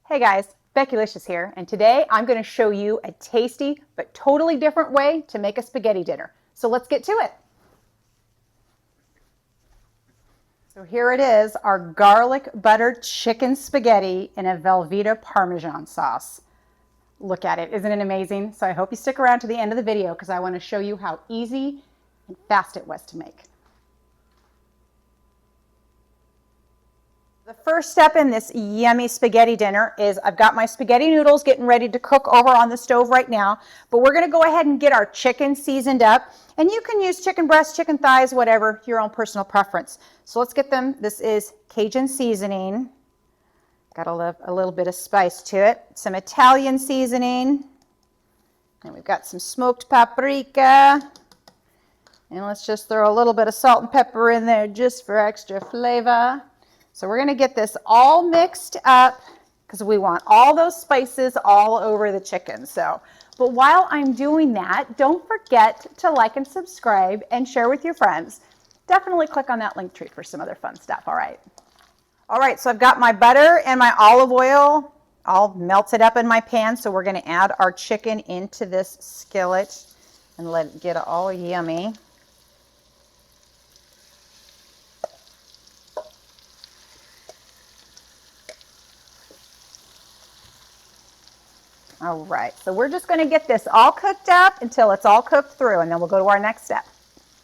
Hey guys, Becki-licious here, and today I'm going to show you a tasty but totally different way to make a spaghetti dinner. So let's get to it. So here it is, our garlic butter chicken spaghetti in a Velveeta Parmesan sauce. Look at it, isn't it amazing? So I hope you stick around to the end of the video because I want to show you how easy and fast it was to make. The first step in this yummy spaghetti dinner is I've got my spaghetti noodles getting ready to cook over on the stove right now, but we're going to go ahead and get our chicken seasoned up, and you can use chicken breasts, chicken thighs, whatever, your own personal preference. So let's get them. This is Cajun seasoning. Got a little bit of spice to it. Some Italian seasoning, and we've got some smoked paprika, and let's just throw a little bit of salt and pepper in there just for extra flavor. So we're going to get this all mixed up because we want all those spices all over the chicken. But while I'm doing that, don't forget to like and subscribe and share with your friends. Definitely click on that link tree for some other fun stuff, all right? All right, so I've got my butter and my olive oil all melted up in my pan, so we're going to add our chicken into this skillet and let it get all yummy. All right, so we're just going to get this all cooked up until it's all cooked through, and then we'll go to our next step.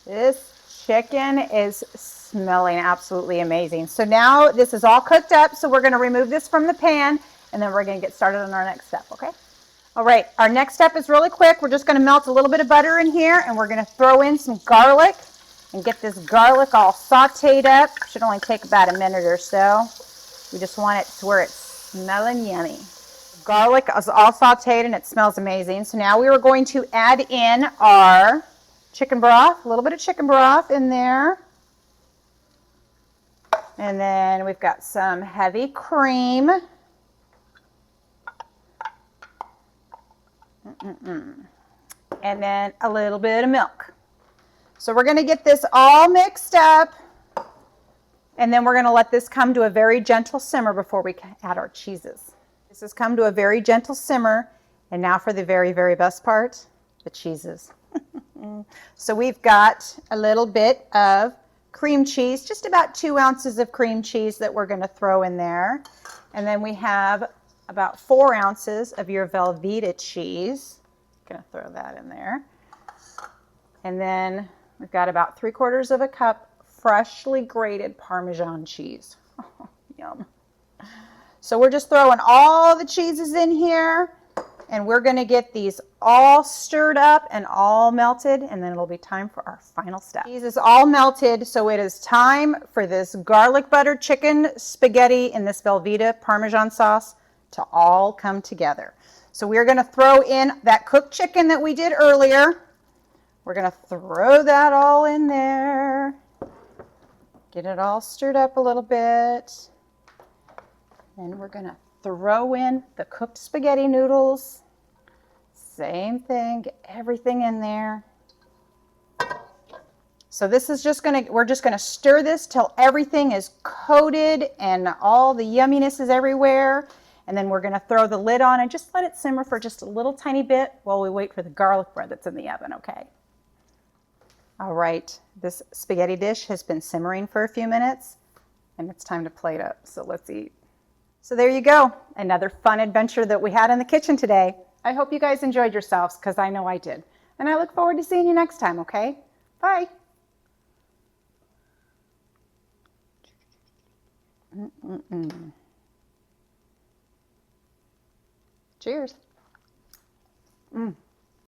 This chicken is smelling absolutely amazing. So now this is all cooked up, so we're going to remove this from the pan, and then we're going to get started on our next step, okay? All right, our next step is really quick. We're just going to melt a little bit of butter in here, and we're going to throw in some garlic and get this garlic all sauteed up. Should only take about a minute or so. We just want it to where it's smelling yummy. Garlic is all sauteed and it smells amazing. So now we are going to add in our chicken broth, a little bit of chicken broth in there. And then we've got some heavy cream. And then a little bit of milk. So we're going to get this all mixed up. And then we're going to let this come to a very gentle simmer before we add our cheeses. This has come to a very gentle simmer, and now for the very, very best part, the cheeses. So we've got a little bit of cream cheese, just about 2 ounces of cream cheese that we're going to throw in there. And then we have about 4 ounces of your Velveeta cheese. Going to throw that in there. And then we've got about 3/4 of a cup freshly grated Parmesan cheese. Oh, yum. So we're just throwing all the cheeses in here, and we're going to get these all stirred up and all melted, and then it'll be time for our final step. Cheese is all melted, so it is time for this garlic butter chicken spaghetti in this Velveeta Parmesan sauce to all come together. So we're going to throw in that cooked chicken that we did earlier. We're going to throw that all in there. Get it all stirred up a little bit. Then we're going to throw in the cooked spaghetti noodles. Same thing, get everything in there. So this is we're just going to stir this till everything is coated and all the yumminess is everywhere. And then we're going to throw the lid on and just let it simmer for just a little tiny bit while we wait for the garlic bread that's in the oven, okay? All right, this spaghetti dish has been simmering for a few minutes, and it's time to plate up, so let's eat. So there you go, another fun adventure that we had in the kitchen today. I hope you guys enjoyed yourselves, because I know I did. And I look forward to seeing you next time, okay? Bye. Cheers.